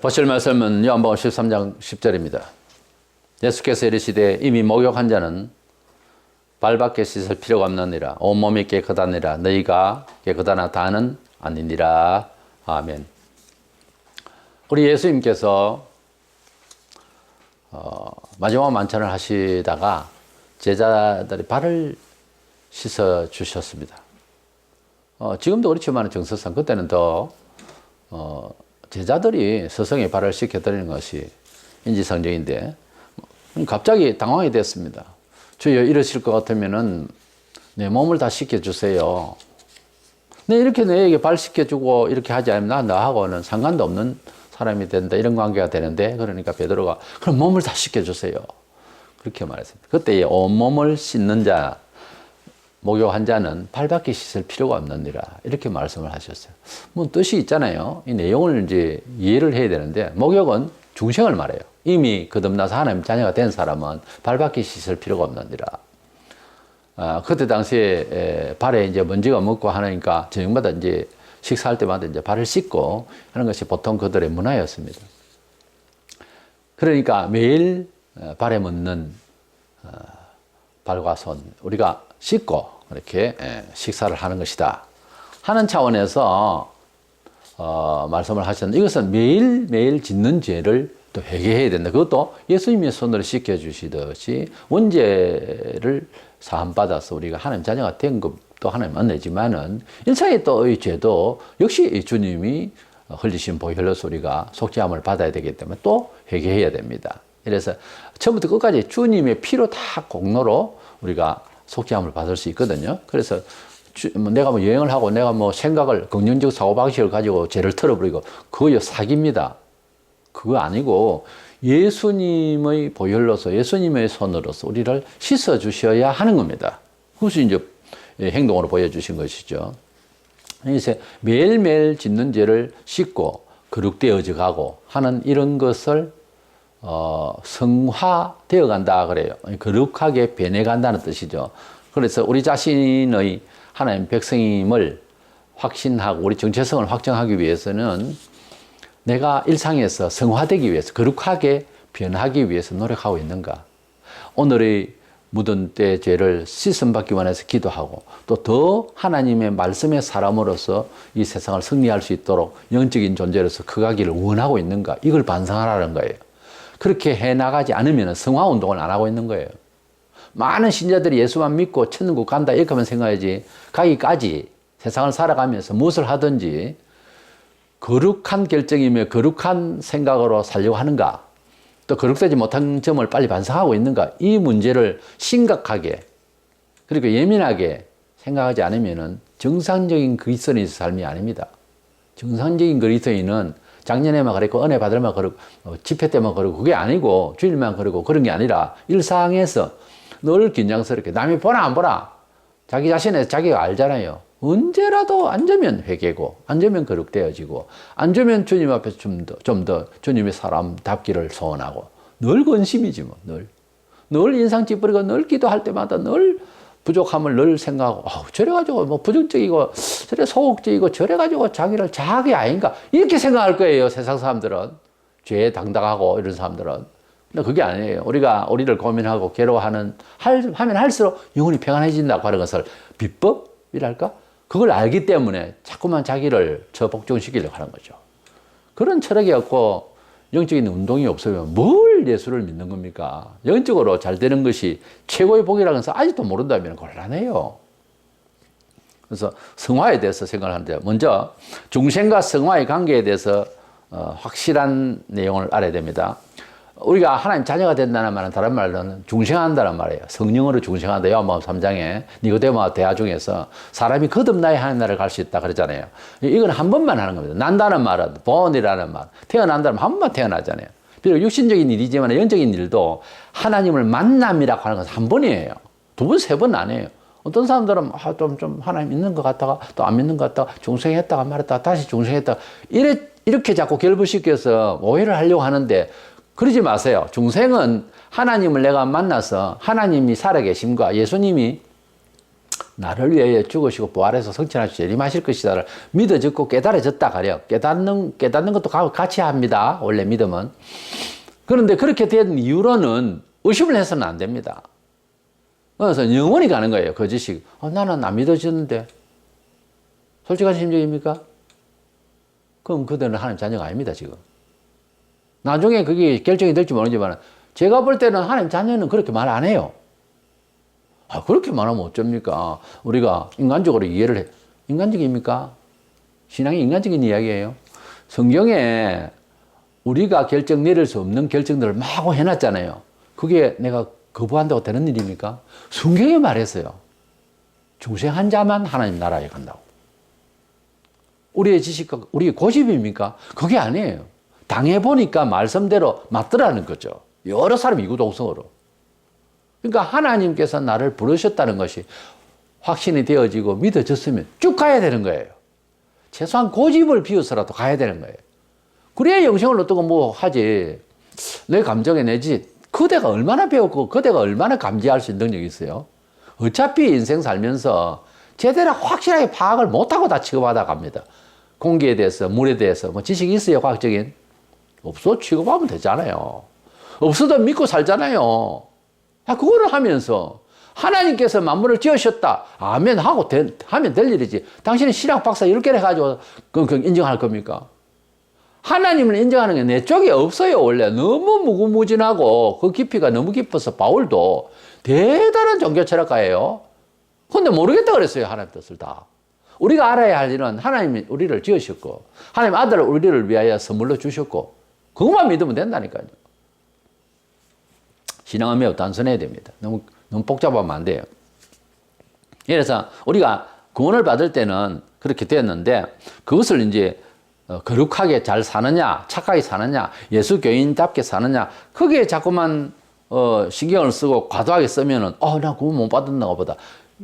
보실 말씀은 요한복음 13장 10절입니다. 예수께서 이르시되 이미 목욕한 자는 발밖에 씻을 필요가 없느니라. 온몸이 깨끗하니라. 너희가 깨끗하나 다는 아니니라. 아멘. 우리 예수님께서 마지막 만찬을 하시다가 제자들이 발을 씻어 주셨습니다. 지금도 그렇지만 정서상 그때는 더 제자들이 스승의 발을 씻겨드리는 것이 인지상정인데 갑자기 당황이 됐습니다. 주여 이러실 것 같으면은 내 몸을 다 씻겨주세요. 네, 이렇게 내게 발 씻겨주고 이렇게 하지 않으면 나하고는 상관도 없는 사람이 된다. 이런 관계가 되는데 그러니까 베드로가 그럼 몸을 다 씻겨주세요. 그렇게 말했습니다. 그때 온몸을 씻는 자, 목욕한 자는 발밖에 씻을 필요가 없느니라. 이렇게 말씀을 하셨어요. 뭐 뜻이 있잖아요. 이 내용을 이제 이해를 해야 되는데 목욕은 중생을 말해요. 이미 거듭나서 하나님 자녀가 된 사람은 발밖에 씻을 필요가 없느니라. 그때 당시에 발에 이제 먼지가 묻고 하니까 저녁마다 이제 식사할 때마다 이제 발을 씻고 하는 것이 보통 그들의 문화였습니다. 그러니까 매일 발에 묻는 발과 손 우리가 씻고 이렇게 식사를 하는 것이다 하는 차원에서 말씀을 하셨는데 이것은 매일매일 짓는 죄를 또 회개해야 된다. 그것도 예수님의 손으로 씻겨주시듯이 원죄를 사함받아서 우리가 하나님 자녀가 된 것도 하나님 은혜지만은 일상의 또의 죄도 역시 주님이 흘리신 보혈로서 우리가 속죄함을 받아야 되기 때문에 또 회개해야 됩니다. 그래서 처음부터 끝까지 주님의 피로 다 공로로 우리가 속죄함을 받을 수 있거든요. 그래서 내가 뭐 여행을 하고 내가 뭐 생각을 긍정적 사고방식을 가지고 죄를 털어버리고 그거 사기입니다. 그거 아니고 예수님의 보혈로서 예수님의 손으로서 우리를 씻어 주셔야 하는 겁니다. 그것이 이제 행동으로 보여주신 것이죠. 그래서 매일매일 짓는 죄를 씻고 거룩되어져 가고 하는 이런 것을 성화되어 간다 그래요. 거룩하게 변해간다는 뜻이죠. 그래서 우리 자신의 하나님 백성임을 확신하고 우리 정체성을 확정하기 위해서는 내가 일상에서 성화되기 위해서 거룩하게 변하기 위해서 노력하고 있는가. 오늘의 묻은 때 죄를 씻음받기 원해서 기도하고 또 더 하나님의 말씀의 사람으로서 이 세상을 승리할 수 있도록 영적인 존재로서 커가기를 원하고 있는가. 이걸 반성하라는 거예요. 그렇게 해나가지 않으면 성화운동을 안 하고 있는 거예요. 많은 신자들이 예수만 믿고 천국 간다 이렇게 하면 생각하지 가기까지 세상을 살아가면서 무엇을 하든지 거룩한 결정이며 거룩한 생각으로 살려고 하는가 또 거룩되지 못한 점을 빨리 반성하고 있는가 이 문제를 심각하게 그리고 예민하게 생각하지 않으면 정상적인 그리스도인의 삶이 아닙니다. 정상적인 그리스도인은 작년에만 그랬고 은혜 받을 만 그러고 집회 때만 그러고 그게 아니고 주일만 그러고 그런 게 아니라 일상에서 늘 긴장스럽게 남이 보나 안 보나 자기 자신에 자기가 알잖아요. 언제라도 앉으면 회개고 앉으면 거룩되어지고 앉으면 주님 앞에서 좀 더 주님의 사람답기를 소원하고 늘 근심이지 뭐 늘 인상 찌푸리고 늘 기도할 때마다 늘 부족함을 늘 생각하고 저래가지고 뭐 부정적이고 저래 소극적이고 저래가지고 자기를 자기 아닌가 이렇게 생각할 거예요. 세상 사람들은 죄에 당당하고 이런 사람들은 근데 그게 아니에요. 우리를 고민하고 괴로워하면 할수록 영혼이 평안해진다고 하는 것을 비법이랄까? 그걸 알기 때문에 자꾸만 자기를 저복종시키려고 하는 거죠. 그런 철학이 없고 영적인 운동이 없으면 뭘 예수를 믿는 겁니까? 영적으로 잘 되는 것이 최고의 복이라는 것을 아직도 모른다면 곤란해요. 그래서 성화에 대해서 생각을 하는데 먼저 중생과 성화의 관계에 대해서 확실한 내용을 알아야 됩니다. 우리가 하나님 자녀가 된다는 말은 다른 말로는 중생한다는 말이에요. 성령으로 중생한다. 요한복음 3장에 니고데모와 대화 중에서 사람이 거듭나야 하는 날을 갈 수 있다 그러잖아요. 이건 한 번만 하는 겁니다. 난다는 말은 born이라는 말. 태어난다는 한 번만 태어나잖아요. 비록 육신적인 일이지만 영적인 일도 하나님을 만남이라고 하는 것은 한 번이에요. 두 번, 세 번 안 해요. 어떤 사람들은 좀 하나님 믿는 것 같다가 또 안 믿는 것 같다가 중생했다가 말했다가 다시 중생했다가 이렇게 자꾸 결부시켜서 오해를 하려고 하는데 그러지 마세요. 중생은 하나님을 내가 만나서 하나님이 살아계심과 예수님이 나를 위하여 죽으시고 부활해서 성천하시고 재림하실 것이다를 믿어졌고 깨달아졌다 가려. 깨닫는 것도 같이 합니다. 원래 믿음은. 그런데 그렇게 된 이후로는 의심을 해서는 안 됩니다. 그래서 영원히 가는 거예요. 거짓이. 나는 안 믿어졌는데. 솔직한 심정입니까? 그럼 그들은 하나님 자녀가 아닙니다, 지금. 나중에 그게 결정이 될지 모르지만, 제가 볼 때는 하나님 자녀는 그렇게 말 안 해요. 그렇게 말하면 어쩝니까? 우리가 인간적으로 이해를 해. 인간적입니까? 신앙이 인간적인 이야기예요. 성경에 우리가 결정 내릴 수 없는 결정들을 마구 해놨잖아요. 그게 내가 거부한다고 되는 일입니까? 성경에 말했어요. 중생한 자만 하나님 나라에 간다고. 우리의 지식과 우리의 고집입니까? 그게 아니에요. 당해보니까 말씀대로 맞더라는 거죠. 여러 사람이 이구동성으로. 그러니까 하나님께서 나를 부르셨다는 것이 확신이 되어지고 믿어졌으면 쭉 가야 되는 거예요. 최소한 고집을 비워서라도 가야 되는 거예요. 그래야 영생을 어떻고 뭐 하지. 내 감정에 내지. 그대가 얼마나 배웠고 그대가 얼마나 감지할 수 있는 능력이 있어요. 어차피 인생 살면서 제대로 확실하게 파악을 못하고 다 취급하다 갑니다. 공기에 대해서 물에 대해서 뭐 지식이 있어요, 과학적인? 없어 취급하면 되잖아요. 없어도 믿고 살잖아요. 그거를 하면서 하나님께서 만물을 지으셨다. 아멘 하고 하면 될 일이지. 당신은 신학 박사 10개를 해가지고 그 인정할 겁니까? 하나님을 인정하는 게 내 쪽에 없어요. 원래 너무 무궁무진하고 그 깊이가 너무 깊어서 바울도 대단한 종교 철학가예요. 근데 모르겠다 그랬어요. 하나님 뜻을 다. 우리가 알아야 할 일은 하나님이 우리를 지으셨고 하나님 아들을 우리를 위하여 선물로 주셨고 그것만 믿으면 된다니까요. 신앙은 매우 단순해야 됩니다. 너무 복잡하면 안 돼요. 그래서 우리가 구원을 받을 때는 그렇게 됐는데 그것을 이제 거룩하게 잘 사느냐, 착하게 사느냐, 예수 교인답게 사느냐, 거기에 자꾸만 신경을 쓰고 과도하게 쓰면은 나 구원 못 받았나 보다.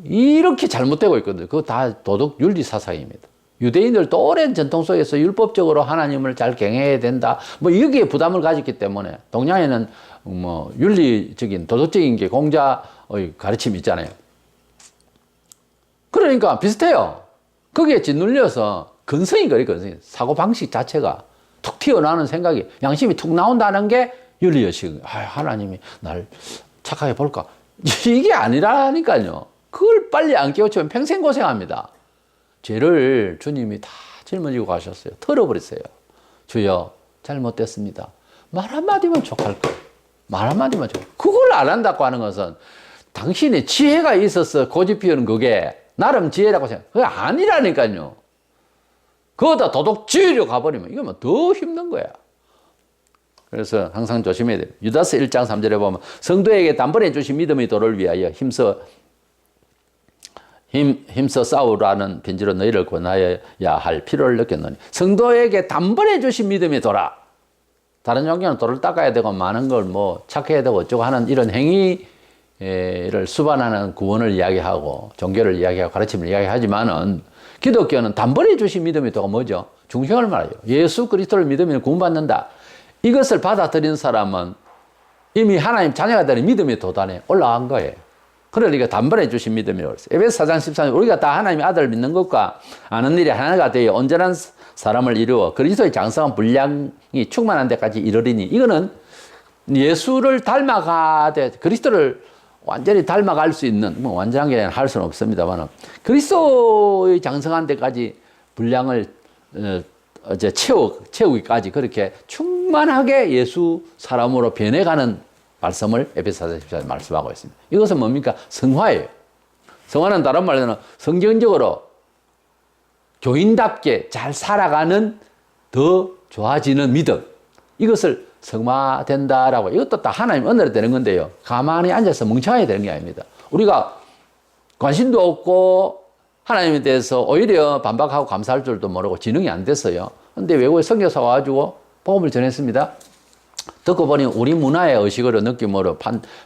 이렇게 잘못되고 있거든요. 그거 다 도덕 윤리 사상입니다. 유대인들도 오랜 전통 속에서 율법적으로 하나님을 잘 경외해야 된다. 뭐 여기에 부담을 가졌기 때문에 동양에는 뭐 윤리적인 도덕적인 게 공자의 가르침이 있잖아요. 그러니까 비슷해요. 거기에 짓눌려서 근성이 그래, 근성이. 사고방식 자체가 툭 튀어나오는 생각이, 양심이 툭 나온다는 게 윤리의식. 하나님이 날 착하게 볼까? 이게 아니라니까요. 그걸 빨리 안 깨우치면 평생 고생합니다. 죄를 주님이 다 짊어지고 가셨어요. 털어버렸어요. 주여, 잘못됐습니다. 말 한마디만 족할 거. 말 한마디만 족. 그걸 안 한다고 하는 것은 당신의 지혜가 있어서 고집 피우는 그게 나름 지혜라고 생각. 그게 아니라니까요. 그거다 도덕주의로 가버리면 이거면 더 힘든 거야. 그래서 항상 조심해야 돼요. 유다서 1장 3절에 보면 성도에게 단번에 주신 믿음의 도를 위하여 힘써 싸우라는 편지로 너희를 권하여야 할 필요를 느꼈노니 성도에게 단번에 주신 믿음의 도라. 다른 종교는 도를 닦아야 되고 많은 걸 뭐 착해야 되고 어쩌고 하는 이런 행위를 수반하는 구원을 이야기하고 종교를 이야기하고 가르침을 이야기하지만은 기독교는 단번에 주신 믿음의 도가 뭐죠? 중생을 말해요. 예수 그리스도를 믿으면 구원받는다. 이것을 받아들인 사람은 이미 하나님 자녀가 되는 믿음의 도단에 올라간 거예요. 그러니까 단번에 주신 믿음이라고 했어요. 에베소 4장 13절 우리가 다 하나님의 아들을 믿는 것과 아는 일이 하나가 되어 온전한 사람을 이루어 그리스도의 장성한 분량이 충만한 데까지 이르리니 이거는 예수를 닮아가되 그리스도를 완전히 닮아갈 수 있는 뭐 완전한 게 할 수는 없습니다만 그리스도의 장성한 데까지 분량을 이제 채우기까지 그렇게 충만하게 예수 사람으로 변해가는 말씀을 에베소 4장 14절 말씀하고 있습니다. 이것은 뭡니까? 성화예요. 성화는 다른 말로는 성경적으로 교인답게 잘 살아가는 더 좋아지는 믿음. 이것을 성화된다라고. 이것도 다 하나님 은혜로 되는 건데요. 가만히 앉아서 멍청하게 되는 게 아닙니다. 우리가 관심도 없고 하나님에 대해서 오히려 반박하고 감사할 줄도 모르고 지능이 안 됐어요. 근데 외국에 선교사 와가지고 복음을 전했습니다. 듣고 보니 우리 문화의 의식으로 느낌으로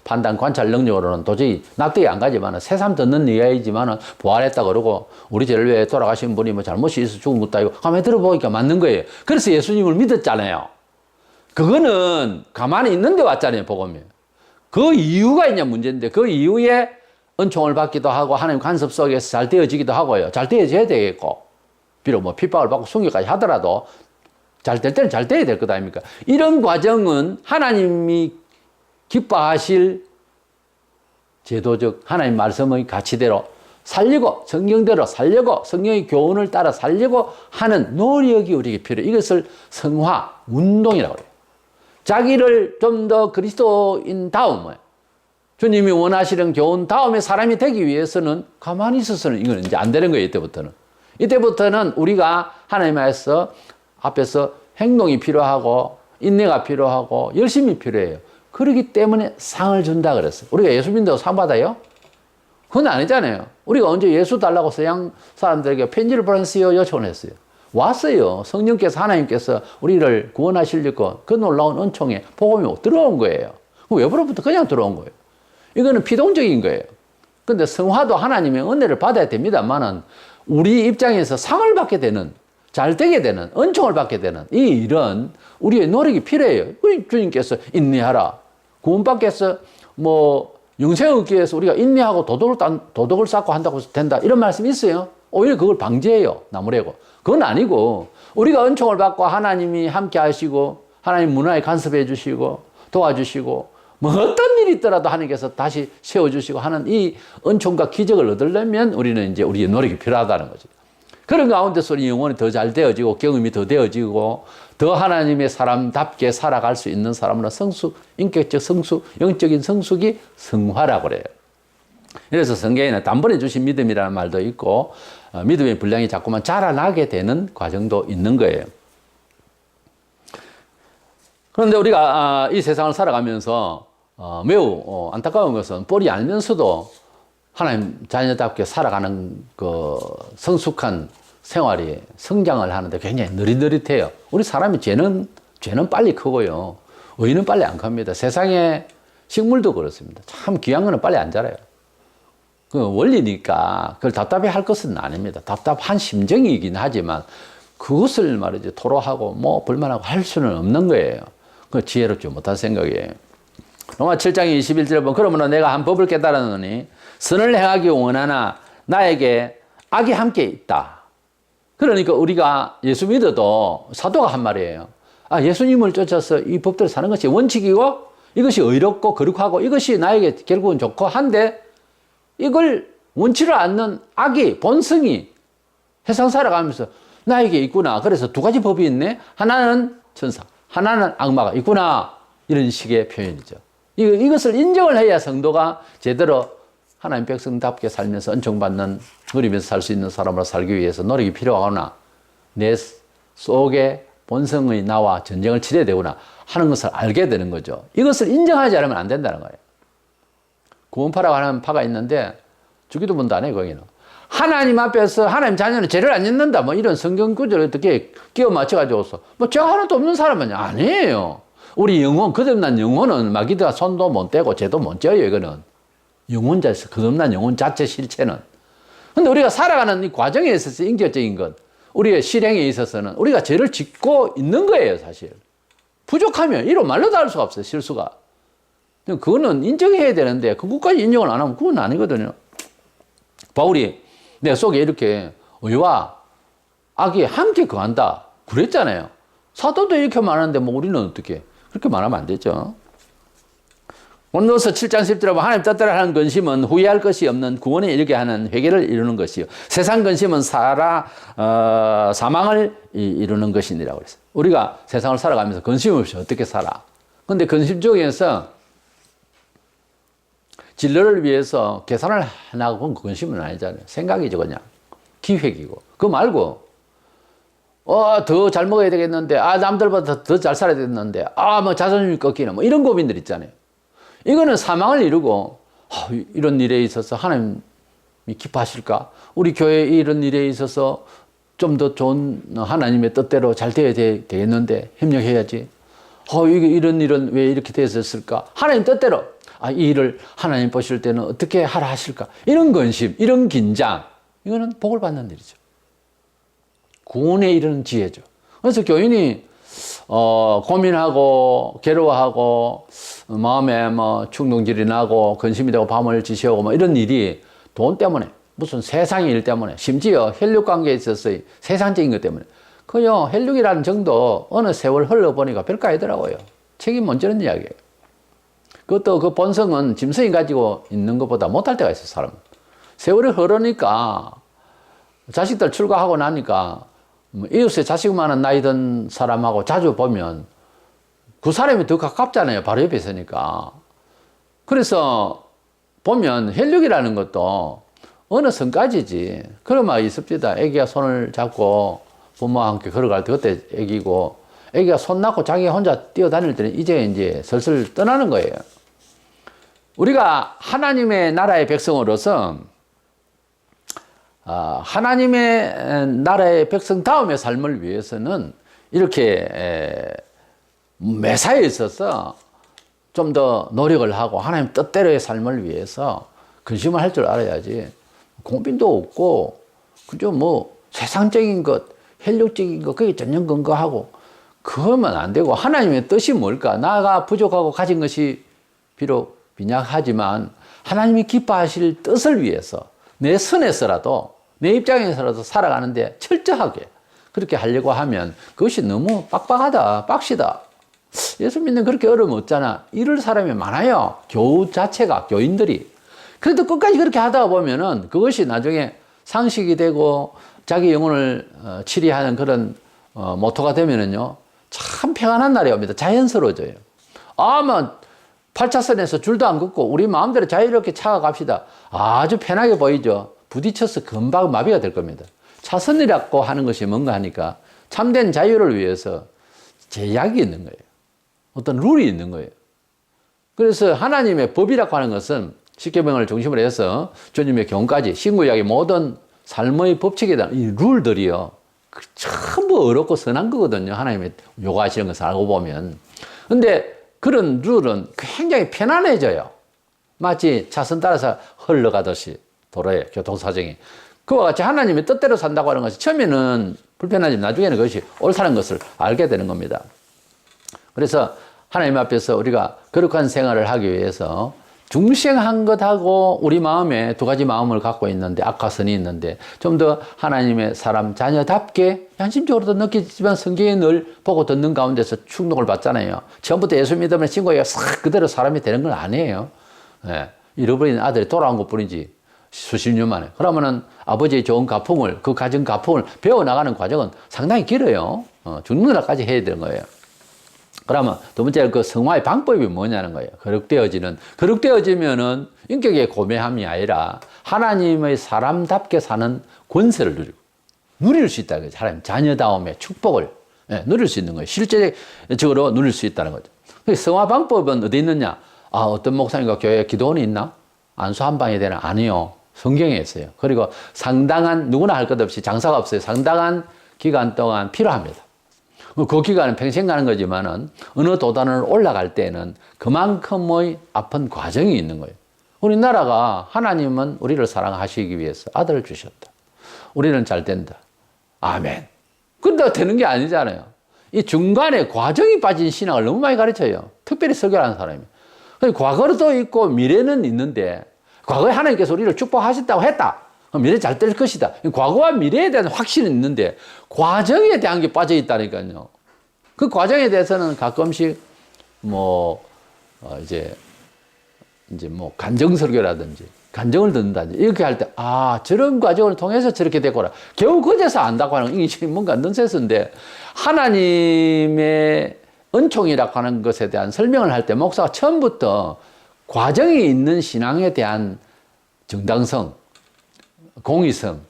판단 관찰 능력으로는 도저히 납득이 안 가지만 새삼 듣는 이야기지만 부활했다 그러고 우리 죄를 위해 돌아가신 분이 뭐 잘못이 있어 죽은 것도 아니고 가만히 들어보니까 맞는 거예요. 그래서 예수님을 믿었잖아요. 그거는 가만히 있는데 왔잖아요. 복음이. 그 이유가 있냐 문제인데 그 이유에 은총을 받기도 하고 하나님 간섭 속에서 잘 되어지기도 하고요. 잘 되어져야 되겠고 비록 뭐 핍박을 받고 순교까지 하더라도 잘 될 때는 잘 돼야 될 것 아닙니까? 이런 과정은 하나님이 기뻐하실 제도적 하나님 말씀의 가치대로 살리고 성경대로 살려고 성경의 교훈을 따라 살려고 하는 노력이 우리에게 필요해요. 이것을 성화 운동이라고 해요. 자기를 좀 더 그리스도인 다음에 주님이 원하시는 교훈 다음에 사람이 되기 위해서는 가만히 있어서는 이건 이제 안 되는 거예요. 이때부터는 우리가 하나님 앞에서 행동이 필요하고 인내가 필요하고 열심히 필요해요. 그렇기 때문에 상을 준다 그랬어요. 우리가 예수 믿는다고 상 받아요? 그건 아니잖아요. 우리가 언제 예수 달라고 서양 사람들에게 편지를 보내세요 요청을 했어요. 왔어요. 성령께서 하나님께서 우리를 구원하시려고 그 놀라운 은총에 복음이 들어온 거예요. 외부로부터 그냥 들어온 거예요. 이거는 피동적인 거예요. 근데 성화도 하나님의 은혜를 받아야 됩니다만은 우리 입장에서 상을 받게 되는 잘 되게 되는 은총을 받게 되는 이 일은 우리의 노력이 필요해요. 우리 주님께서 인내하라. 구원받기 위해서 뭐 영생을 얻기 위해서 우리가 인내하고 도덕을 쌓고 한다고 해서 된다 이런 말씀이 있어요. 오히려 그걸 방지해요. 나무래고. 그건 아니고 우리가 은총을 받고 하나님이 함께 하시고 하나님 문화에 간섭해 주시고 도와주시고 뭐 어떤 일이 있더라도 하나님께서 다시 세워주시고 하는 이 은총과 기적을 얻으려면 우리는 이제 우리의 노력이 필요하다는 거죠. 그런 가운데서 우리 영혼이 더 잘 되어지고 경험이 더 되어지고 더 하나님의 사람답게 살아갈 수 있는 사람으로 성숙, 인격적 성숙, 영적인 성숙이 성화라고 그래요. 그래서 성경에는 단번에 주신 믿음이라는 말도 있고 믿음의 분량이 자꾸만 자라나게 되는 과정도 있는 거예요. 그런데 우리가 이 세상을 살아가면서 매우 안타까운 것은 뻘이 알면서도 하나님 자녀답게 살아가는 그 성숙한 생활이 성장을 하는데 굉장히 느릿느릿해요. 우리 사람이 죄는 빨리 크고요. 의는 빨리 안 큽니다. 세상에 식물도 그렇습니다. 참 귀한 거는 빨리 안 자라요. 그 원리니까 그걸 답답해 할 것은 아닙니다. 답답한 심정이긴 하지만 그것을 말이죠. 토로하고 뭐 불만하고 할 수는 없는 거예요. 그 지혜롭지 못한 생각이에요. 로마 7장 21절에 보면 그러므로 내가 한 법을 깨달았노니 선을 행하기 원하나 나에게 악이 함께 있다. 그러니까 우리가 예수 믿어도 사도가 한 말이에요. 예수님을 쫓아서 이 법대로 사는 것이 원칙이고 이것이 의롭고 거룩하고 이것이 나에게 결국은 좋고 한데 이걸 원치를 않는 악이 본성이 세상 살아가면서 나에게 있구나. 그래서 두 가지 법이 있네. 하나는 천사, 하나는 악마가 있구나. 이런 식의 표현이죠. 이것을 인정을 해야 성도가 제대로 하나님 백성답게 살면서 은총받는 누리면서 살 수 있는 사람으로 살기 위해서 노력이 필요하구나. 내 속에 본성의 나와 전쟁을 치러야 되구나 하는 것을 알게 되는 거죠. 이것을 인정하지 않으면 안 된다는 거예요. 구원파라고 하는 파가 있는데 주기도 문도 안 해요. 거기는. 하나님 앞에서 하나님 자녀는 죄를 안 짓는다. 뭐 이런 성경 구절을 어떻게 끼워 맞춰가지고서 뭐 죄 하나도 없는 사람은 아니에요. 우리 영혼, 거듭난 영혼은 마귀가 손도 못 떼고 죄도 못 져요. 이거는. 영혼 자체, 거듭난 영혼 자체 실체는. 근데 우리가 살아가는 이 과정에 있어서 인격적인 것, 우리의 실행에 있어서는 우리가 죄를 짓고 있는 거예요, 사실. 부족하면 이로 말로 다 할 수가 없어요, 실수가. 그거는 인정해야 되는데, 그것까지 인정을 안 하면 그건 아니거든요. 바울이 내 속에 이렇게 의와 악이 함께 거한다. 그랬잖아요. 사도도 이렇게 말하는데, 뭐 우리는 어떻게? 그렇게 말하면 안 되죠. 본도서 7장 10절에 보면 하나님 뜻대로 하는 근심은 후회할 것이 없는 구원에 이르게 하는 회개를 이루는 것이요. 세상 근심은 사망을 이루는 것이니라고 그랬어요. 우리가 세상을 살아가면서 근심 없이 어떻게 살아? 근데 근심 중에서 진로를 위해서 계산을 하나 그건 근심은 아니잖아요. 생각이죠, 그냥. 기획이고. 그거 말고 더 잘 먹어야 되겠는데, 남들보다 더 잘 살아야 되겠는데, 뭐 자존심이 꺾이는, 뭐 이런 고민들 있잖아요. 이거는 사망을 이루고, 이런 일에 있어서 하나님이 기뻐하실까? 우리 교회에 이런 일에 있어서 좀 더 좋은 하나님의 뜻대로 잘 되어야 되겠는데, 협력해야지. 이런 일은 왜 이렇게 되었을까? 하나님 뜻대로, 이 일을 하나님 보실 때는 어떻게 하라 하실까? 이런 근심, 이런 긴장, 이거는 복을 받는 일이죠. 구원에 이르는 지혜죠. 그래서 교인이 고민하고 괴로워하고 마음에 뭐 충동질이 나고 근심이 되고 밤을 지새우고 뭐 이런 일이 돈 때문에 무슨 세상의 일 때문에 심지어 혈육 관계에 있어서 세상적인 것 때문에 그요 혈육이라는 정도 어느 세월 흘러보니까 별거 아니더라고요. 책임 못 지는 이야기예요. 그것도 그 본성은 짐승이 가지고 있는 것보다 못할 때가 있어요, 사람은. 세월이 흐르니까 자식들 출가하고 나니까 이웃에 자식 많은 나이 든 사람하고 자주 보면 그 사람이 더 가깝잖아요. 바로 옆에 있으니까. 그래서 보면 혈육이라는 것도 어느 선까지지. 그런 말이 있습니다. 애기가 손을 잡고 부모와 함께 걸어갈 때 그때 애기고 애기가 손 낳고 자기 혼자 뛰어다닐 때는 이제 슬슬 떠나는 거예요. 우리가 하나님의 나라의 백성으로서 하나님의 나라의 백성 다음의 삶을 위해서는 이렇게 매사에 있어서 좀 더 노력을 하고 하나님 뜻대로의 삶을 위해서 근심을 할 줄 알아야지. 고민도 없고 그저 뭐 세상적인 것, 혈육적인 것 그게 전혀 근거하고 그러면 안 되고 하나님의 뜻이 뭘까? 나가 부족하고 가진 것이 비록 빈약하지만 하나님이 기뻐하실 뜻을 위해서 내 선에서라도 내 입장에서라도 살아가는데 철저하게 그렇게 하려고 하면 그것이 너무 빡빡하다, 빡시다. 예수 믿는 그렇게 어려움 없잖아. 이럴 사람이 많아요. 교우 자체가, 교인들이. 그래도 끝까지 그렇게 하다 보면은 그것이 나중에 상식이 되고 자기 영혼을 치리하는 그런 모토가 되면은요. 참 평안한 날이 옵니다. 자연스러워져요. 아마 8차선에서 줄도 안 긋고 우리 마음대로 자유롭게 차가갑시다. 아주 편하게 보이죠. 부딪혀서 금방 마비가 될 겁니다. 차선이라고 하는 것이 뭔가 하니까 참된 자유를 위해서 제약이 있는 거예요. 어떤 룰이 있는 거예요. 그래서 하나님의 법이라고 하는 것은 십계명을 중심으로 해서 주님의 경까지 신구약의 모든 삶의 법칙에 대한 이 룰들이요. 전부 어렵고 선한 거거든요. 하나님의 요구하시는 것을 알고 보면. 근데 그런 룰은 굉장히 편안해져요. 마치 차선 따라서 흘러가듯이 도로에 교통사정이. 그와 같이 하나님의 뜻대로 산다고 하는 것이 처음에는 불편하지만 나중에는 그것이 옳다는 것을 알게 되는 겁니다. 그래서 하나님 앞에서 우리가 거룩한 생활을 하기 위해서 중생한 것하고 우리 마음에 두 가지 마음을 갖고 있는데 악화선이 있는데 좀 더 하나님의 사람 자녀답게 양심적으로도 느끼지만 성경에 늘 보고 듣는 가운데서 충동을 받잖아요. 처음부터 예수 믿으면 친구가 싹 그대로 사람이 되는 건 아니에요. 예, 잃어버린 아들이 돌아온 것 뿐이지 수십 년 만에. 그러면은 아버지의 좋은 가풍을 그 가진 가풍을 배워나가는 과정은 상당히 길어요. 죽는 날까지 해야 되는 거예요. 그러면 두 번째 그 성화의 방법이 뭐냐는 거예요. 거룩되어지면은 인격의 고매함이 아니라 하나님의 사람답게 사는 권세를 누릴 수 있다는 거죠. 하나님 자녀다움의 축복을 누릴 수 있는 거예요. 실제적으로 누릴 수 있다는 거죠. 성화 방법은 어디 있느냐? 어떤 목사님과 교회에 기도원이 있나? 안수 한 방에 되나? 아니요. 성경에 있어요. 그리고 상당한 누구나 할 것 없이 장사가 없어요. 상당한 기간 동안 필요합니다. 그 기간은 평생 가는 거지만은 어느 도단을 올라갈 때는 그만큼의 아픈 과정이 있는 거예요. 우리나라가 하나님은 우리를 사랑하시기 위해서 아들을 주셨다. 우리는 잘 된다. 아멘. 근데 되는 게 아니잖아요. 이 중간에 과정이 빠진 신앙을 너무 많이 가르쳐요. 특별히 설교하는 사람이. 과거도 있고 미래는 있는데 과거에 하나님께서 우리를 축복하셨다고 했다. 미래 잘 될 것이다. 과거와 미래에 대한 확신은 있는데 과정에 대한 게 빠져 있다니까요. 그 과정에 대해서는 가끔씩 이제 간정 설교라든지 간정을 듣는다든지 이렇게 할 때 저런 과정을 통해서 저렇게 됐구나. 겨우 그제서 안다고 하는 이게 뭔가 넌센스인데 하나님의 은총이라고 하는 것에 대한 설명을 할 때 목사가 처음부터 과정이 있는 신앙에 대한 정당성, 공의성,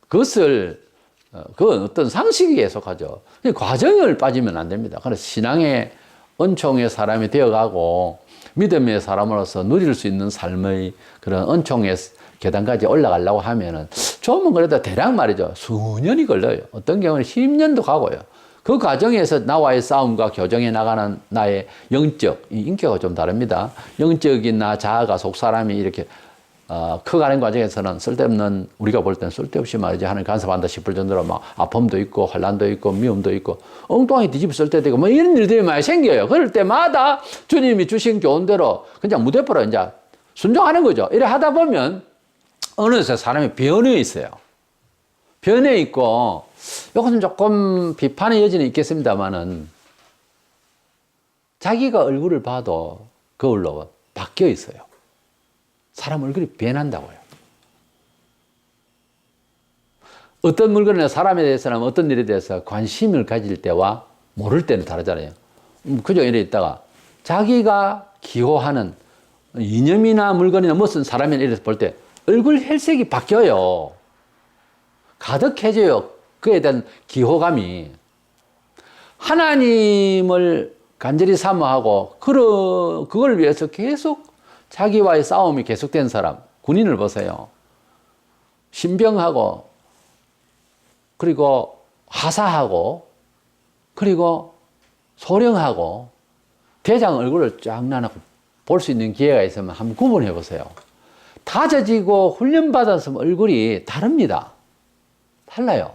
그건 어떤 상식에 속하죠. 과정을 빠지면 안 됩니다. 그래서 신앙의 은총의 사람이 되어가고 믿음의 사람으로서 누릴 수 있는 삶의 그런 은총의 계단까지 올라가려고 하면은 조금은 그래도 대략 말이죠. 수년이 걸려요. 어떤 경우는 10년도 가고요. 그 과정에서 나와의 싸움과 교정해 나가는 나의 영적, 인격은 좀 다릅니다. 영적인 나 자아가 속사람이 이렇게 커가는 과정에서는 쓸데없는, 우리가 볼 때는 쓸데없이 말이지 하는 간섭한다 싶을 정도로 막 아픔도 있고 환란도 있고 미움도 있고 엉뚱하게 뒤집어 쓸 때도 있고 뭐 이런 일들이 많이 생겨요. 그럴 때마다 주님이 주신 교훈대로 그냥 무대포로 이제 순종하는 거죠. 이래 하다 보면 어느새 사람이 변해 있어요. 변해 있고 이것은 조금 비판의 여지는 있겠습니다만은 자기가 얼굴을 봐도 거울로 바뀌어 있어요. 사람 얼굴이 변한다고요. 어떤 물건이나 사람에 대해서는 어떤 일에 대해서 관심을 가질 때와 모를 때는 다르잖아요. 그저 이래 있다가 자기가 기호하는 이념이나 물건이나 무슨 사람이나 이래서 볼 때 얼굴 혈색이 바뀌어요. 가득해져요. 그에 대한 기호감이. 하나님을 간절히 사모하고 그걸 위해서 계속 자기와의 싸움이 계속된 사람, 군인을 보세요. 신병하고 그리고 하사하고 그리고 소령하고 대장 얼굴을 쫙 나눠 볼 수 있는 기회가 있으면 한번 구분해 보세요. 다져지고 훈련받아서 얼굴이 다릅니다. 달라요.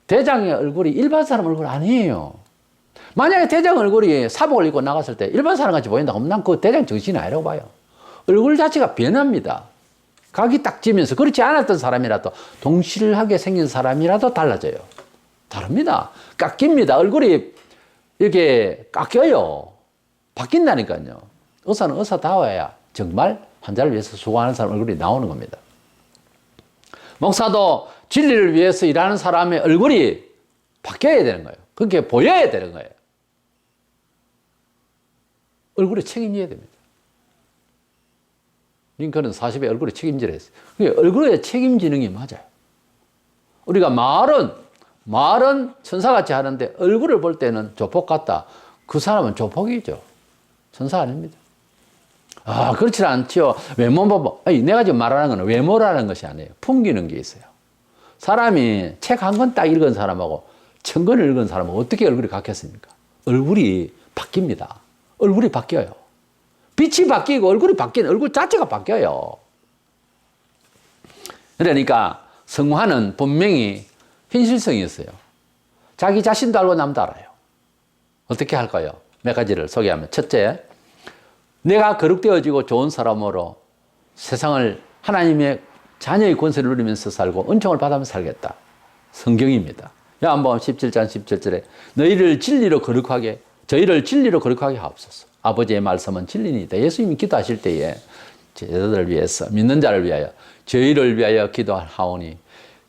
대장의 얼굴이 일반 사람 얼굴 아니에요. 만약에 대장 얼굴이 사복을 입고 나갔을 때 일반 사람 같이 보인다 그러면 난 그 대장 정신이 아니라고 봐요. 얼굴 자체가 변합니다. 각이 딱 지면서 그렇지 않았던 사람이라도 동실하게 생긴 사람이라도 달라져요. 다릅니다. 깎입니다. 얼굴이 이렇게 깎여요. 바뀐다니까요. 의사는 의사다워야 정말 환자를 위해서 수고하는 사람 얼굴이 나오는 겁니다. 목사도 진리를 위해서 일하는 사람의 얼굴이 바뀌어야 되는 거예요. 그렇게 보여야 되는 거예요. 얼굴에 책임져야 됩니다. 링컨은 40에 얼굴에 책임지라 했어요. 얼굴에 책임지는 게 맞아요. 우리가 말은 천사같이 하는데 얼굴을 볼 때는 조폭 같다. 그 사람은 조폭이죠. 천사 아닙니다. 그렇지 않지요. 외모 보고. 내가 지금 말하는 건 외모라는 것이 아니에요. 풍기는 게 있어요. 사람이 책 한 권 딱 읽은 사람하고 1000권을 읽은 사람은 어떻게 얼굴이 바뀌었습니까? 얼굴이 바뀝니다. 얼굴이 바뀌어요. 빛이 바뀌고 얼굴이 바뀌는 얼굴 자체가 바뀌어요. 그러니까 성화는 분명히 현실성이 있어요. 자기 자신도 알고 남도 알아요. 어떻게 할까요? 몇 가지를 소개하면 첫째, 내가 거룩되어지고 좋은 사람으로 세상을 하나님의 자녀의 권세를 누리면서 살고 은총을 받으면서 살겠다. 성경입니다. 요한복음 17장 17절에 저희를 진리로 거룩하게 하옵소서. 아버지의 말씀은 진리니이다. 예수님이 기도하실 때에 제자들을 위해서, 믿는 자를 위하여, 저희를 위하여 기도하오니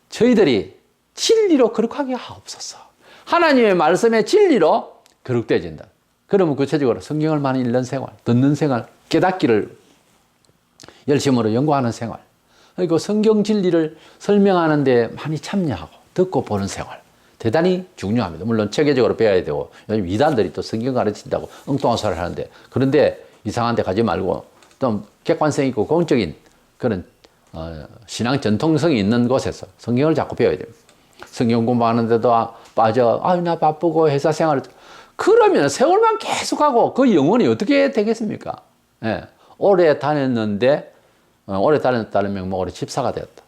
저희들이 진리로 거룩하게 하옵소서. 하나님의 말씀의 진리로 거룩되어진다. 그러면 구체적으로 성경을 많이 읽는 생활, 듣는 생활, 깨닫기를 열심으로 연구하는 생활, 그리고 성경 진리를 설명하는 데 많이 참여하고 듣고 보는 생활, 대단히 중요합니다. 물론 체계적으로 배워야 되고 요즘 이단들이 또 성경 가르친다고 엉뚱한 소리를 하는데, 그런데 이상한 데 가지 말고 좀 객관성 있고 공적인 그런 신앙 전통성이 있는 곳에서 성경을 자꾸 배워야 됩니다. 성경 공부하는데도 빠져, 나 바쁘고 회사 생활, 그러면 세월만 계속하고 그 영혼이 어떻게 되겠습니까? 예. 오래 다녔는데 오래 다녔다는 명목으로 집사가 되었다.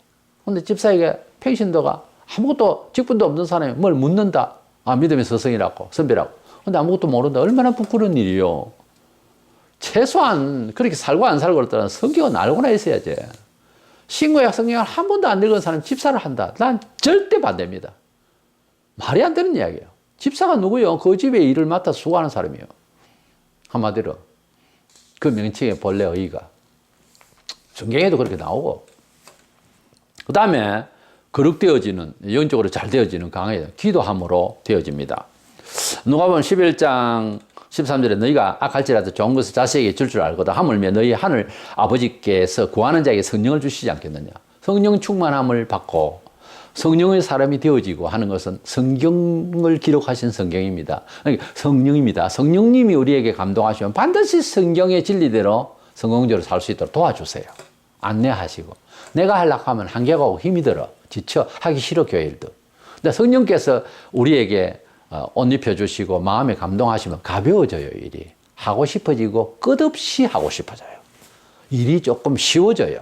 근데 집사에게 평신도가 아무것도 직분도 없는 사람이 뭘 묻는다. 믿음의 스승이라고, 선배라고. 근데 아무것도 모른다. 얼마나 부끄러운 일이요. 최소한 그렇게 살고 안 살고를 떠나 성경은 알고나 있어야지. 신구약 성경을 한 번도 안 읽은 사람이 집사를 한다. 난 절대 반대입니다. 말이 안 되는 이야기예요. 집사가 누구요? 그 집의 일을 맡아 수고하는 사람이에요. 한마디로 그 명칭의 본래 의의가 성경에도 그렇게 나오고, 그 다음에 거룩되어지는, 영적으로 잘 되어지는 강하게 기도함으로 되어집니다. 누가복음 11장 13절에 너희가 악할지라도 좋은 것을 자식에게 줄 줄 알거든 하물며 너희 하늘 아버지께서 구하는 자에게 성령을 주시지 않겠느냐. 성령 충만함을 받고 성령의 사람이 되어지고 하는 것은 성경을 기록하신 성경입니다. 그러니까 성령입니다. 성령님이 우리에게 감동하시면 반드시 성경의 진리대로 성공적으로 살 수 있도록 도와주세요. 안내하시고. 내가 하려고 하면 한계가 오고 힘이 들어. 지쳐. 하기 싫어, 교회 일도. 근데 성령께서 우리에게 옷 입혀주시고 마음에 감동하시면 가벼워져요, 일이. 하고 싶어지고 끝없이 하고 싶어져요. 일이 조금 쉬워져요.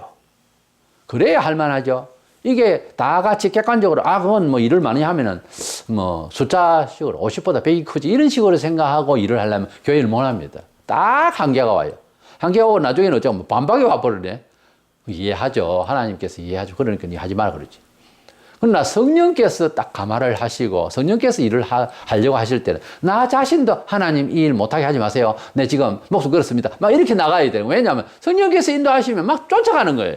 그래야 할 만하죠. 이게 다 같이 객관적으로, 그건 뭐 일을 많이 하면은 뭐 숫자식으로 50보다 100이 크지. 이런 식으로 생각하고 일을 하려면 교회를 못 합니다. 딱 한계가 와요. 한계가 오고 나중에는 어쩌면 반박이 와버리네. 이해하죠. 하나님께서 이해하죠. 그러니까 니 하지 마라 그러지. 그러나 성령께서 딱 감화를 하시고 성령께서 일을 하려고 하실 때는 나 자신도 하나님 이 일 못하게 하지 마세요. 내 지금 목숨 걸었습니다. 막 이렇게 나가야 돼요. 왜냐하면 성령께서 인도하시면 막 쫓아가는 거예요.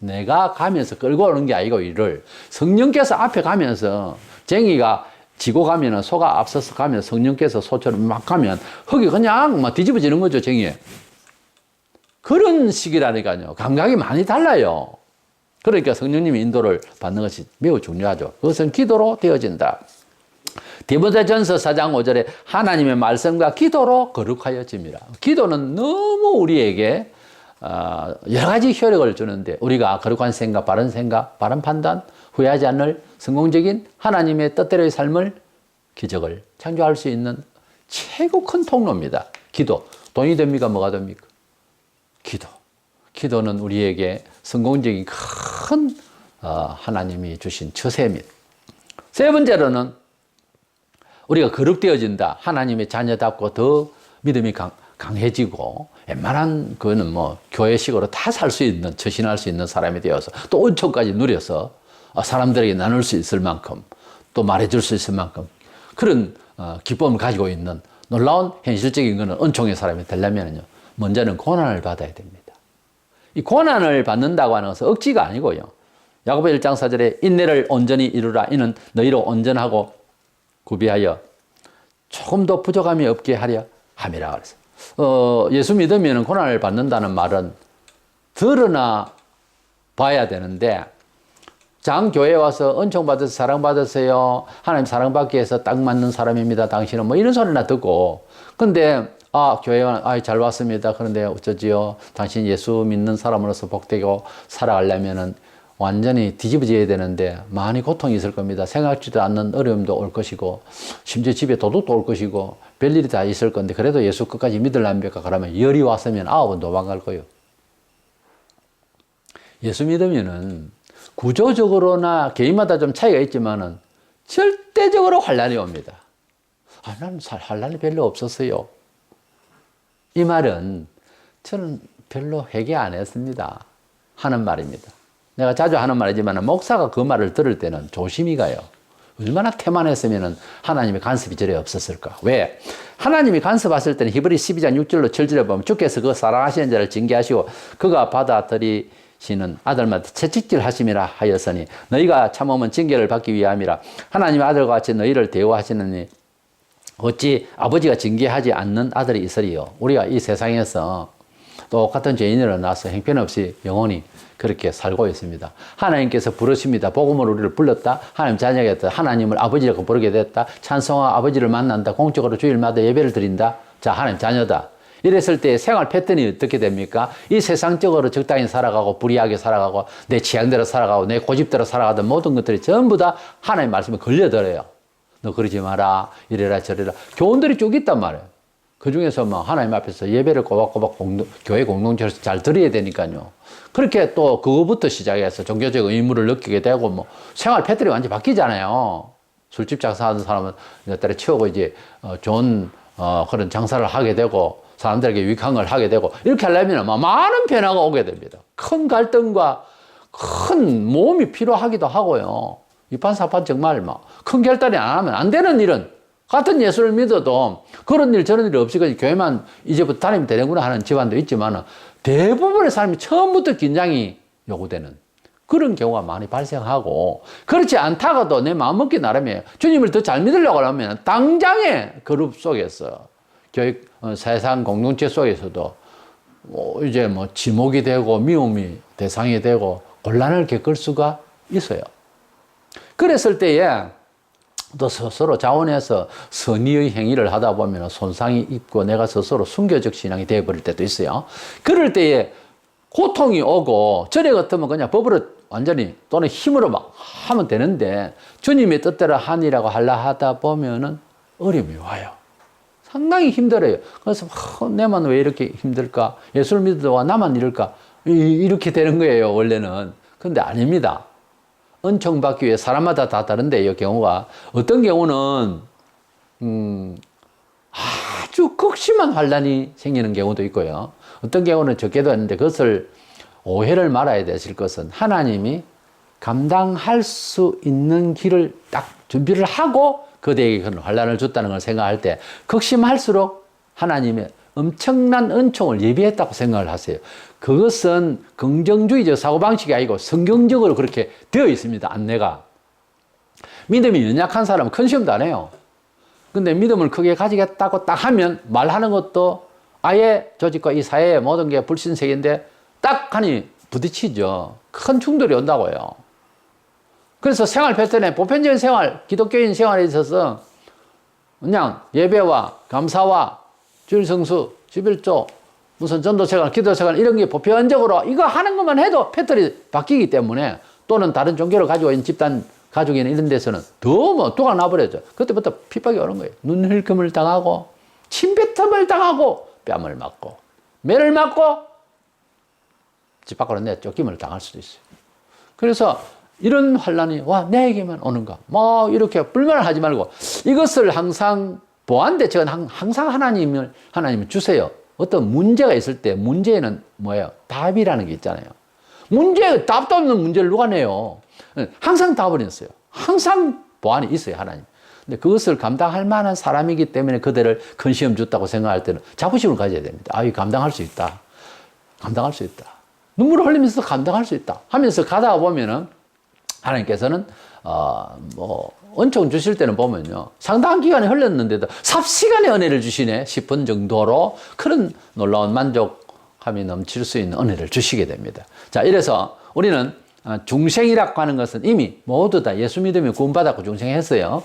내가 가면서 끌고 오는 게 아니고 일을 성령께서 앞에 가면서 쟁이가 지고 가면은 소가 앞서서 가면 성령께서 소처럼 막 가면 흙이 그냥 막 뒤집어지는 거죠, 쟁이에. 그런 식이라니까요. 감각이 많이 달라요. 그러니까 성령님의 인도를 받는 것이 매우 중요하죠. 그것은 기도로 되어진다. 디모데전서 4장 5절에 하나님의 말씀과 기도로 거룩하여집니다. 기도는 너무 우리에게 여러 가지 효력을 주는데 우리가 거룩한 생각, 바른 판단, 후회하지 않을 성공적인 하나님의 뜻대로의 삶을 기적을 창조할 수 있는 최고 큰 통로입니다. 기도. 돈이 됩니까? 뭐가 됩니까? 기도. 기도는 우리에게 성공적인 큰 하나님이 주신 처세입니다. 세 번째로는 우리가 거룩되어진다. 하나님의 자녀답고 더 믿음이 강해지고 웬만한 그거는 뭐 교회식으로 다 살 수 있는, 처신할 수 있는 사람이 되어서 또 은총까지 누려서 사람들에게 나눌 수 있을 만큼 또 말해줄 수 있을 만큼 그런 기쁨을 가지고 있는 놀라운 현실적인 거는 은총의 사람이 되려면요. 먼저는 고난을 받아야 됩니다. 이 고난을 받는다고 하는 것은 억지가 아니고요. 야고보 1장 4절에 인내를 온전히 이루라. 이는 너희로 온전하고 구비하여 조금도 부족함이 없게 하려 함이라 그랬어요. 예수 믿으면 고난을 받는다는 말은 드러나 봐야 되는데 장교회 와서 은총 받아서 사랑 받으세요. 하나님 사랑받기 위해서 딱 맞는 사람입니다. 당신은 뭐 이런 소리나 듣고 근데 교회 잘 왔습니다. 그런데 어쩌지요? 당신 예수 믿는 사람으로서 복되고 살아가려면은 완전히 뒤집어져야 되는데 많이 고통이 있을 겁니다. 생각지도 않는 어려움도 올 것이고 심지어 집에 도둑도 올 것이고 별일이 다 있을 건데 그래도 예수 끝까지 믿으려니까 그러면 열이 왔으면 9번 도망갈 거예요. 예수 믿으면은 구조적으로나 개인마다 좀 차이가 있지만은 절대적으로 환난이 옵니다. 나는 환난이 별로 없었어요. 이 말은 저는 별로 회개 안 했습니다. 하는 말입니다. 내가 자주 하는 말이지만 목사가 그 말을 들을 때는 조심히 가요. 얼마나 태만했으면 하나님의 간섭이 저래 없었을까. 왜? 하나님이 간섭하실 때는 히브리 12장 6절로 7절에 보면 주께서 그 사랑하시는 자를 징계하시고 그가 받아들이시는 아들한테 채찍질 하심이라 하였으니 너희가 참으면 징계를 받기 위함이라. 하나님의 아들과 같이 너희를 대우하시느니 어찌 아버지가 징계하지 않는 아들이 있으리요. 우리가 이 세상에서 똑같은 죄인으로 나서 형편없이 영원히 그렇게 살고 있습니다. 하나님께서 부르십니다. 복음으로 우리를 불렀다. 하나님 자녀가 됐다. 하나님을 아버지라고 부르게 됐다. 찬송하 아버지를 만난다. 공적으로 주일마다 예배를 드린다. 자, 하나님 자녀다. 이랬을 때 생활 패턴이 어떻게 됩니까? 이 세상적으로 적당히 살아가고 불의하게 살아가고 내 취향대로 살아가고 내 고집대로 살아가던 모든 것들이 전부 다 하나님 말씀에 걸려들어요. 너 그러지 마라. 이래라 저래라. 교훈들이 쭉 있단 말이에요. 그 중에서 뭐 하나님 앞에서 예배를 꼬박꼬박 교회 공동체에서 잘 드려야 되니까요. 그렇게 또 그거부터 시작해서 종교적 의무를 느끼게 되고 뭐 생활 패턴이 완전히 바뀌잖아요. 술집 장사하는 사람은 몇 달에 치우고 이제 좋은 그런 장사를 하게 되고 사람들에게 유익한 걸 하게 되고 이렇게 하려면 많은 변화가 오게 됩니다. 큰 갈등과 큰 모험이 필요하기도 하고요. 이판사판 정말 큰 결단이 안 하면 안 되는 일은 같은 예수를 믿어도 그런 일 저런 일이 없이 그냥 교회만 이제부터 다니면 되는구나 하는 집안도 있지만 대부분의 사람이 처음부터 긴장이 요구되는 그런 경우가 많이 발생하고 그렇지 않다가도 내 마음먹기 나름이에요. 주님을 더 잘 믿으려고 하면 당장의 그룹 속에서 교회 세상 공동체 속에서도 이제 지목이 되고 미움이 대상이 되고 곤란을 겪을 수가 있어요. 그랬을 때에 또 스스로 자원해서 선의의 행위를 하다 보면 손상이 있고 내가 스스로 순교적 신앙이 되어버릴 때도 있어요. 그럴 때에 고통이 오고 전에 같으면 그냥 법으로 완전히 또는 힘으로 막 하면 되는데 주님의 뜻대로 하니라고 하다 보면은 어려움이 와요. 상당히 힘들어요. 그래서 내만 왜 이렇게 힘들까? 예수를 믿어도 나만 이럴까? 이렇게 되는 거예요, 원래는. 근데 아닙니다. 은총받기 위해 사람마다 다 다른데, 이 경우가. 어떤 경우는, 아주 극심한 환란이 생기는 경우도 있고요. 어떤 경우는 적게도 했는데 그것을 오해를 말아야 되실 것은 하나님이 감당할 수 있는 길을 딱 준비를 하고 그대에게 그런 환란을 줬다는 걸 생각할 때 극심할수록 하나님의 엄청난 은총을 예비했다고 생각을 하세요. 그것은 긍정주의적 사고방식이 아니고 성경적으로 그렇게 되어 있습니다. 안내가. 믿음이 연약한 사람은 큰 시험도 안 해요. 근데 믿음을 크게 가지겠다고 딱 하면 말하는 것도 아예 조직과 이 사회의 모든 게 불신세계인데 딱 하니 부딪히죠. 큰 충돌이 온다고요. 그래서 생활 패턴에 보편적인 생활, 기독교인 생활에 있어서 그냥 예배와 감사와 주일성수, 11조, 무슨 전도생활, 기도생활 이런 게 보편적으로 이거 하는 것만 해도 패턴이 바뀌기 때문에 또는 다른 종교를 가지고 있는 집단, 가족이나 이런 데서는 더 뭐 도가 나버려져. 그때부터 핍박이 오는 거예요. 눈흘금을 당하고 침뱉음을 당하고 뺨을 맞고 매를 맞고 집 밖으로 내쫓김을 당할 수도 있어요. 그래서 이런 환란이 와 내에게만 오는가 뭐 이렇게 불만을 하지 말고 이것을 항상 보안 대책은 항상 하나님을 주세요. 어떤 문제가 있을 때 문제에는 뭐예요? 답이라는 게 있잖아요. 답도 없는 문제를 누가 내요? 항상 답을 있어요. 항상 보안이 있어요, 하나님. 근데 그것을 감당할 만한 사람이기 때문에 그들을 큰 시험 줬다고 생각할 때는 자부심을 가져야 됩니다. 아, 이 감당할 수 있다. 감당할 수 있다. 눈물을 흘리면서 감당할 수 있다. 하면서 가다가 보면은 하나님께서는 은총 주실 때는 보면요. 상당한 기간이 흘렀는데도 삽시간에 은혜를 주시네 싶은 정도로 그런 놀라운 만족함이 넘칠 수 있는 은혜를 주시게 됩니다. 자, 이래서 우리는 중생이라고 하는 것은 이미 모두 다 예수 믿으며 구원받았고 중생했어요.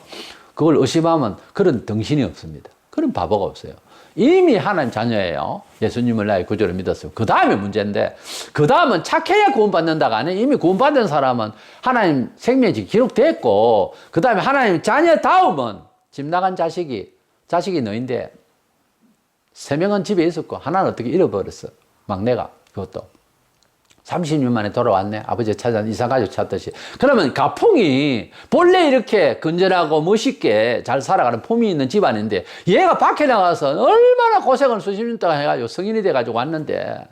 그걸 의심하면 그런 덩신이 없습니다. 그런 바보가 없어요. 이미 하나님 자녀예요. 예수님을 나의 구주로 믿었어요. 그 다음에 문제인데 그 다음은 착해야 구원받는다가 아니에요. 이미 구원받은 사람은 하나님 생명이 기록됐고 그 다음에 하나님 자녀 다음은 집 나간 자식이 너인데 3명은 집에 있었고 하나는 어떻게 잃어버렸어. 막내가 그것도 30년 만에 돌아왔네. 아버지 찾아 이사가족 찾듯이. 그러면 가풍이 본래 이렇게 건전하고 멋있게 잘 살아가는 품이 있는 집안인데 얘가 밖에 나가서 얼마나 고생을 수십 년 동안 해가지고 성인이 돼가지고 왔는데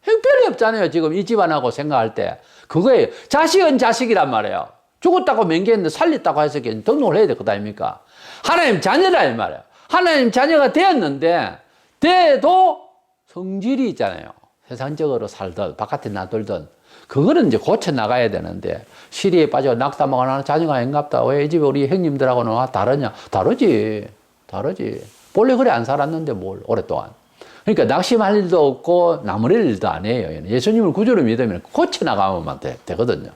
형편이 없잖아요. 지금 이 집안하고 생각할 때. 그거예요. 자식은 자식이란 말이에요. 죽었다고 맹계했는데 살렸다고 해서 등록을 해야 될 것 아닙니까? 하나님 자녀라 이 말이에요. 하나님 자녀가 되었는데 돼도 성질이 있잖아요. 세상적으로 살든 바깥에 놔둘든 그거는 이제 고쳐 나가야 되는데 시리에 빠져 낙담하고 나는 자녀가 아닌갑다. 왜 이 집에 우리 형님들하고는 다르냐? 다르지. 본래 그래 안 살았는데 뭘 오랫동안. 그러니까 낙심할 일도 없고 나무랄 일도 안 해요. 예수님을 구주로 믿으면 고쳐 나가면 되거든요.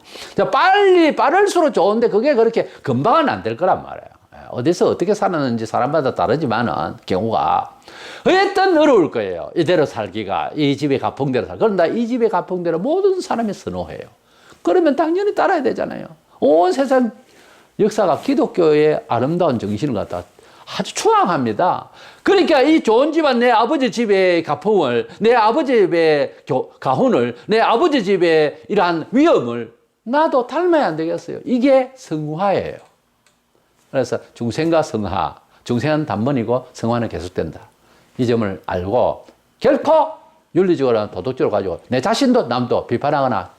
빠를수록 좋은데 그게 그렇게 금방은 안 될 거란 말이에요. 어디서 어떻게 살았는지 사람마다 다르지만은 경우가 어쨌든 어려울 거예요. 이대로 살기가 이 집의 가풍대로 그런다 이 집의 가풍대로 모든 사람이 선호해요. 그러면 당연히 따라야 되잖아요. 온 세상 역사가 기독교의 아름다운 정신을 갖다 아주 추앙합니다. 그러니까 이 좋은 집안 내 아버지 집의 가풍을 내 아버지 집의 가훈을 내 아버지 집의 이러한 위엄을 나도 닮아야 안 되겠어요. 이게 성화예요. 그래서 중생과 성화, 중생은 단번이고 성화는 계속된다. 이 점을 알고 결코 윤리적으로 도덕적으로 가지고 내 자신도 남도 비판하거나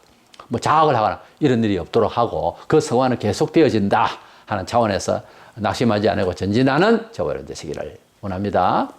뭐 자학을 하거나 이런 일이 없도록 하고 그 성화는 계속되어진다 하는 차원에서 낙심하지 않고 전진하는 저와 여러분 되시기를 원합니다.